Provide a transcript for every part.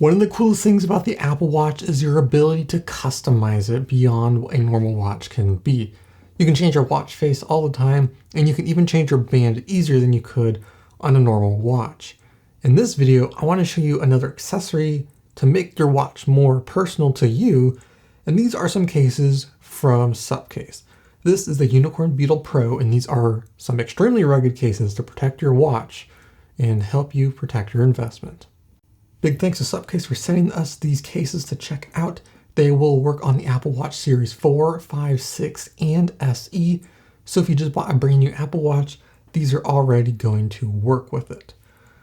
One of the coolest things about the Apple Watch is your ability to customize it beyond what a normal watch can be. You can change your watch face all the time, and you can even change your band easier than you could on a normal watch. In this video, I want to show you another accessory to make your watch more personal to you, and these are some cases from SUPcase. This is the Unicorn Beetle Pro, and these are some extremely rugged cases to protect your watch and help you protect your investment. Big thanks to SUPcase for sending us these cases to check out. They will work on the Apple Watch Series 4, 5, 6, and SE. So if you just bought a brand new Apple Watch, these are already going to work with it.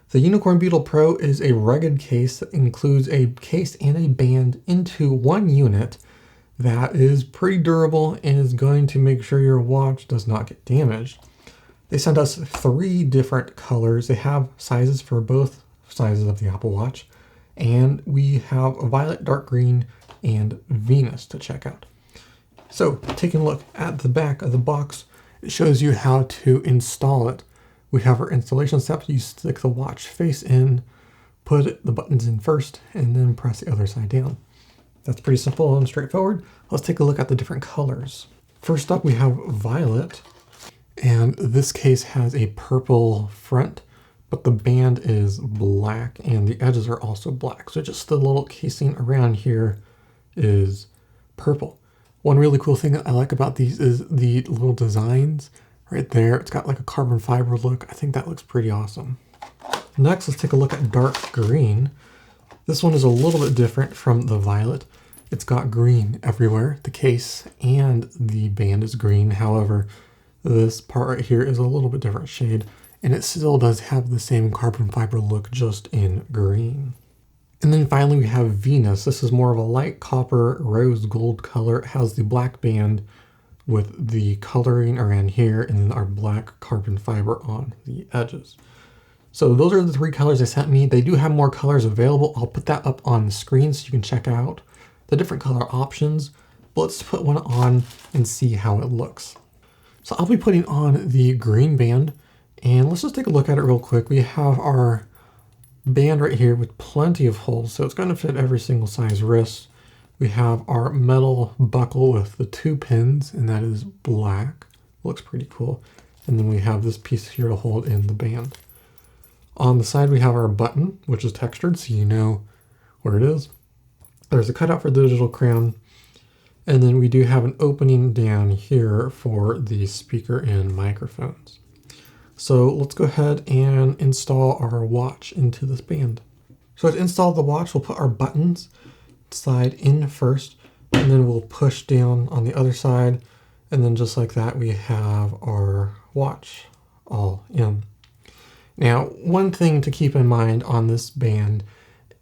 The Unicorn Beetle Pro is a rugged case that includes a case and a band into one unit that is pretty durable and is going to make sure your watch does not get damaged. They sent us 3 different colors. They have sizes for both sizes of the Apple Watch, and we have a violet, dark green, and Venus to check out. So taking a look at the back of the box, it shows you how to install it. We have our installation steps. You stick the watch face in, put the buttons in first, and then press the other side down. That's pretty simple and straightforward. Let's take a look at the different colors. First up, we have violet, and this case has a purple front, but the band is black and the edges are also black. So just the little casing around here is purple. One really cool thing that I like about these is the little designs right there. It's got like a carbon fiber look. I think that looks pretty awesome. Next, let's take a look at dark green. This one is a little bit different from the violet. It's got green everywhere. The case and the band is green. However, this part right here is a little bit different shade, and it still does have the same carbon fiber look, just in green. And then finally we have Venus. This is more of a light copper rose gold color. It has the black band with the coloring around here and then our black carbon fiber on the edges. So those are the 3 colors they sent me. They do have more colors available. I'll put that up on the screen so you can check out the different color options. But let's put one on and see how it looks. So I'll be putting on the green band, and let's just take a look at it real quick. We have our band right here with plenty of holes, so it's going to fit every single size wrist. We have our metal buckle with the 2 pins, and that is black. Looks pretty cool. And then we have this piece here to hold in the band. On the side, we have our button, which is textured, so you know where it is. There's a cutout for the digital crown. And then we do have an opening down here for the speaker and microphones. So let's go ahead and install our watch into this band. So to install the watch, we'll put our buttons side in first, and then we'll push down on the other side. And then just like that, we have our watch all in. Now, one thing to keep in mind on this band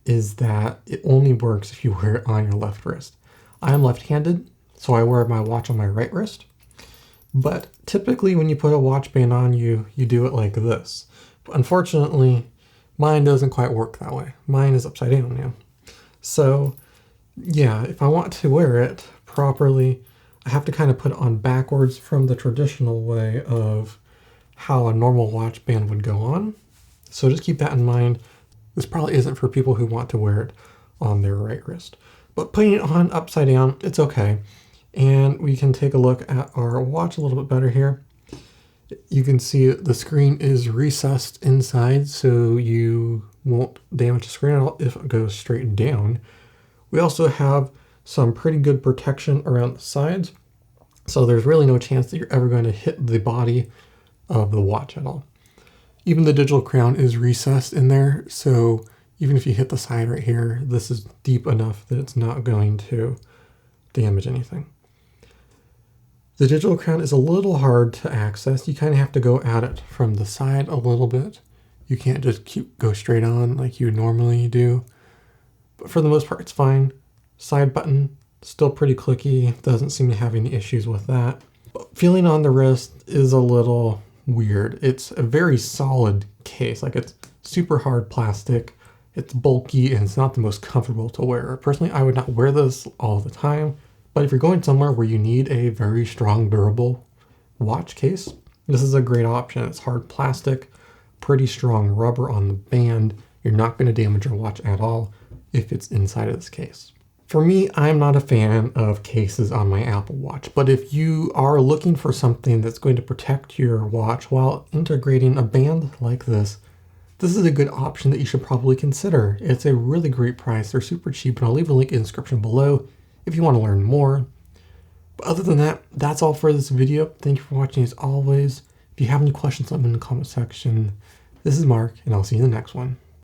is that it only works if you wear it on your left wrist. I am left-handed, so I wear my watch on my right wrist. But typically when you put a watch band on, you do it like this. But unfortunately, mine doesn't quite work that way. Mine is upside down now. So yeah, if I want to wear it properly, I have to kind of put it on backwards from the traditional way of how a normal watch band would go on. So just keep that in mind. This probably isn't for people who want to wear it on their right wrist. But putting it on upside down, it's okay. And we can take a look at our watch a little bit better here. You can see the screen is recessed inside, so you won't damage the screen at all if it goes straight down. We also have some pretty good protection around the sides, so there's really no chance that you're ever going to hit the body of the watch at all. Even the digital crown is recessed in there, so even if you hit the side right here, this is deep enough that it's not going to damage anything. The digital crown is a little hard to access. You kind of have to go at it from the side a little bit. You can't just go straight on like you normally do. But for the most part, it's fine. Side button, still pretty clicky. Doesn't seem to have any issues with that. But feeling on the wrist is a little weird. It's a very solid case. Like, it's super hard plastic. It's bulky and it's not the most comfortable to wear. Personally, I would not wear this all the time, but if you're going somewhere where you need a very strong, durable watch case, this is a great option. It's hard plastic, pretty strong rubber on the band. You're not going to damage your watch at all. if it's inside of this case. For me, I'm not a fan of cases on my Apple Watch, but if you are looking for something that's going to protect your watch while integrating a band like this is a good option that you should probably consider. It's a really great price. They're super cheap, and I'll leave a link in the description below if you want to learn more. But other than that, that's all for this video. Thank you for watching as always. If you have any questions, let me know in the comment section. This is Mark, and I'll see you in the next one.